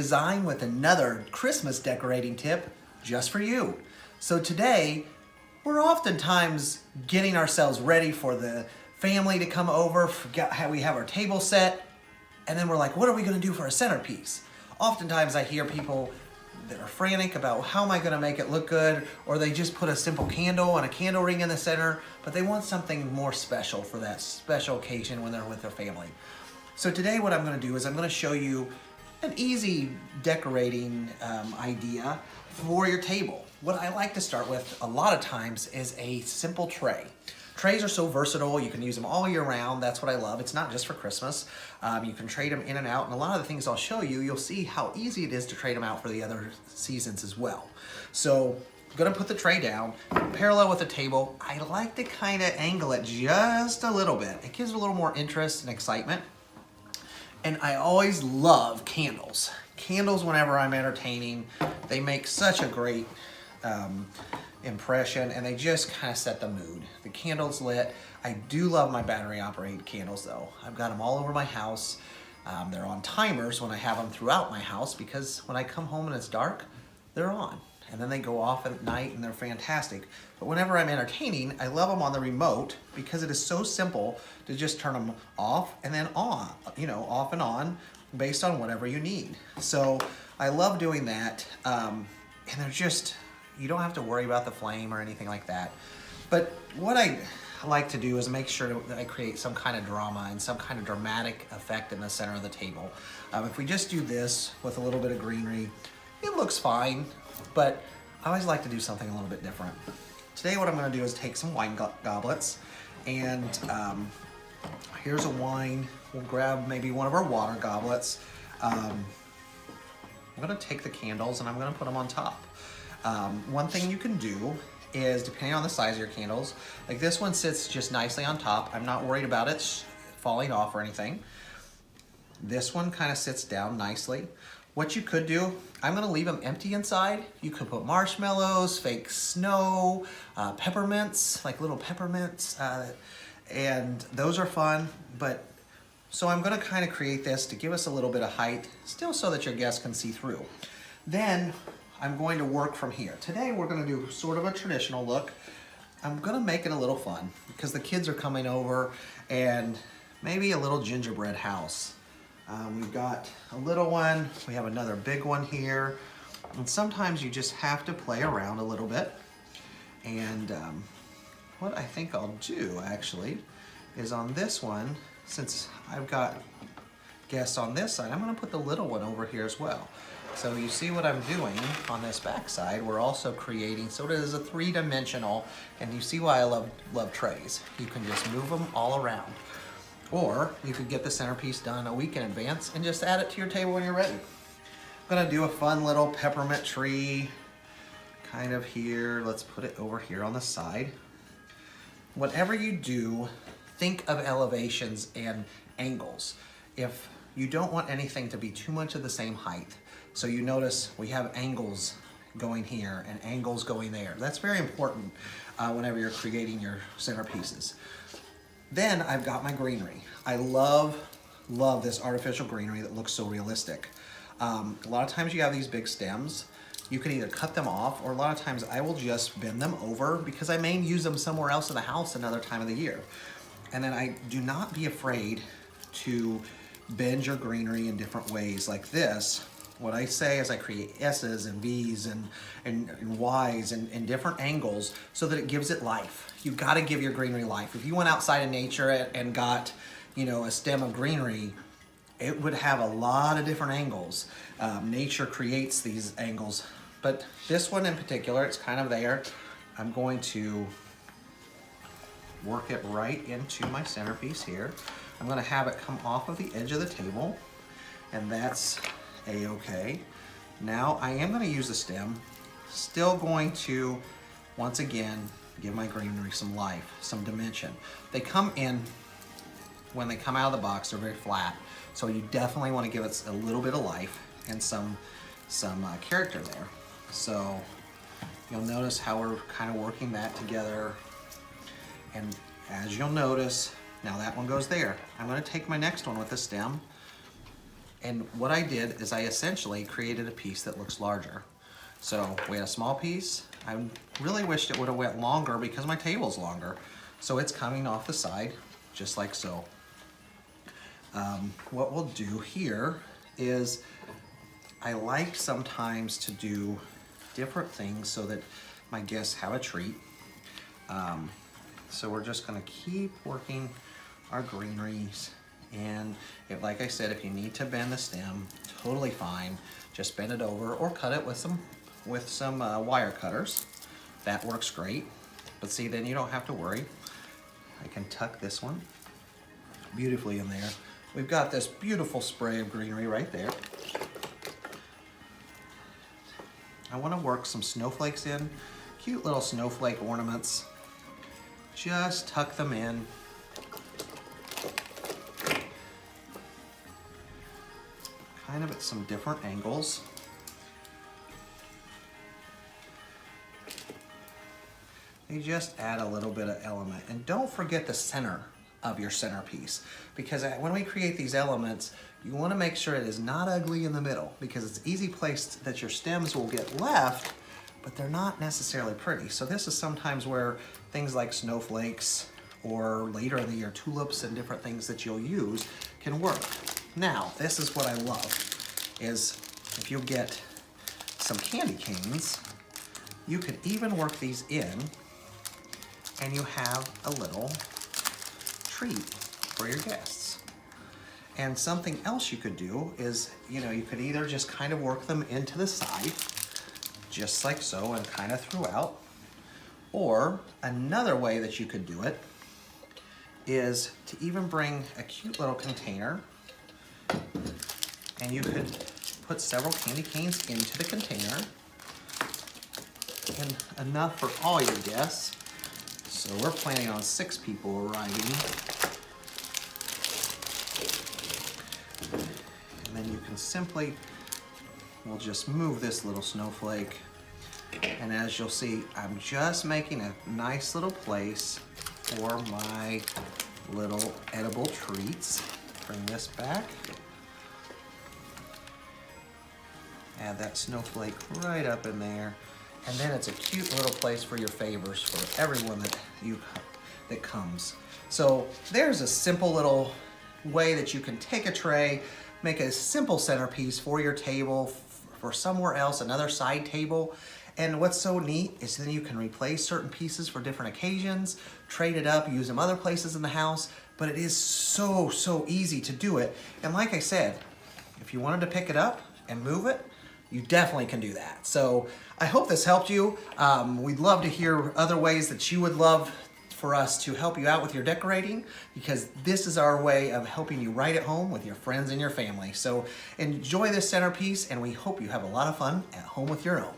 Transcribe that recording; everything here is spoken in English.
Design with another Christmas decorating tip just for you. So today, we're oftentimes getting ourselves ready for the family to come over, forget how we have our table set, and then we're like, what are we gonna do for a centerpiece? Oftentimes I hear people that are frantic about how am I gonna make it look good, or they just put a simple candle and a candle ring in the center, but they want something more special for that special occasion when they're with their family. So today what I'm gonna do is I'm gonna show you an easy decorating idea for your table. What I like to start with a lot of times is a simple tray. Trays are so versatile, you can use them all year round. That's what I love. It's not just for Christmas. You can trade them in and out, and a lot of the things I'll show you, you'll see how easy it is to trade them out for the other seasons as well. So I'm gonna put the tray down, parallel with the table. I like to kind of angle it just a little bit. It gives a little more interest and excitement. And I always love candles. Candles, whenever I'm entertaining, they make such a great impression, and they just kind of set the mood. The candle's lit. I do love my battery operated candles though. I've got them all over my house. They're on timers when I have them throughout my house, because when I come home and it's dark, they're on. And then they go off at night and they're fantastic. But whenever I'm entertaining, I love them on the remote because it is so simple to just turn them off and then on, off and on based on whatever you need. So I love doing that. And they're just, you don't have to worry about the flame or anything like that. But what I like to do is make sure that I create some kind of drama and some kind of dramatic effect in the center of the table. If we just do this with a little bit of greenery, it looks fine, but I always like to do something a little bit different. Today what I'm gonna do is take some wine goblets, and here's a wine. We'll grab maybe one of our water goblets. I'm gonna take the candles and I'm gonna put them on top. One thing you can do is, depending on the size of your candles, like this one sits just nicely on top. I'm not worried about it falling off or anything. This one kind of sits down nicely. What you could do, I'm gonna leave them empty inside. You could put marshmallows, fake snow, peppermints, like little peppermints, and those are fun. But so I'm gonna kind of create this to give us a little bit of height, still so that your guests can see through. Then I'm going to work from here. Today we're gonna do sort of a traditional look. I'm gonna make it a little fun because the kids are coming over, and maybe a little gingerbread house. We've got a little one, we have another big one here, and sometimes you just have to play around a little bit. And what I think I'll do actually is on this one, since I've got guests on this side, I'm gonna put the little one over here as well. So you see what I'm doing on this back side, we're also creating, so it is a three-dimensional, and you see why I love trays. You can just move them all around. Or you could get the centerpiece done a week in advance and just add it to your table when you're ready. I'm gonna do a fun little peppermint tree kind of here. Let's put it over here on the side. Whatever you do, think of elevations and angles. If you don't want anything to be too much of the same height, so you notice we have angles going here and angles going there. That's very important whenever you're creating your centerpieces. Then I've got my greenery. I love this artificial greenery that looks so realistic. A lot of times you have these big stems. You can either cut them off, or a lot of times I will just bend them over because I may use them somewhere else in the house another time of the year. And then do not be afraid to bend your greenery in different ways like this. What I say is I create S's and V's and Y's and different angles so that it gives it life. You've got to give your greenery life. If you went outside in nature and got, a stem of greenery, it would have a lot of different angles. Nature creates these angles, but this one in particular, it's kind of there. I'm going to work it right into my centerpiece here. I'm going to have it come off of the edge of the table, and that's a-okay. Now I am going to use the stem, still going to, once again, give my greenery some life, some dimension. They come in, when they come out of the box, they're very flat, so you definitely want to give it a little bit of life and some character there. So you'll notice how we're kind of working that together, and as you'll notice, now that one goes there. I'm going to take my next one with the stem, And what I did is I essentially created a piece that looks larger. So we had a small piece. I really wished it would have went longer because my table's longer. So it's coming off the side, just like so. What we'll do here is I like sometimes to do different things so that my guests have a treat. So we're just gonna keep working our greeneries. And if, like I said, if you need to bend the stem, totally fine. Just bend it over or cut it with some wire cutters. That works great. But see, then you don't have to worry. I can tuck this one beautifully in there. We've got this beautiful spray of greenery right there. I want to work some snowflakes in, cute little snowflake ornaments. Just tuck them in. Kind of at some different angles. They just add a little bit of element. And don't forget the center of your centerpiece, because when we create these elements, you want to make sure it is not ugly in the middle, because it's easy place that your stems will get left, but they're not necessarily pretty. So this is sometimes where things like snowflakes or later in the year tulips and different things that you'll use can work. Now, this is what I love, is if you get some candy canes, you could even work these in and you have a little treat for your guests. And something else you could do is, you could either just kind of work them into the side, just like so, and kind of throughout. Or another way that you could do it is to even bring a cute little container, and you could put several candy canes into the container, and enough for all your guests. So we're planning on 6 people arriving. And then you can simply, we'll just move this little snowflake. And as you'll see, I'm just making a nice little place for my little edible treats. Bring this back. Add that snowflake right up in there. And then it's a cute little place for your favors for everyone that comes. So there's a simple little way that you can take a tray, make a simple centerpiece for your table, for somewhere else, another side table. And what's so neat is then you can replace certain pieces for different occasions, trade it up, use them other places in the house, but it is so easy to do it. And like I said, if you wanted to pick it up and move it, you definitely can do that. So I hope this helped you. We'd love to hear other ways that you would love for us to help you out with your decorating, because this is our way of helping you right at home with your friends and your family. So enjoy this centerpiece, and we hope you have a lot of fun at home with your own.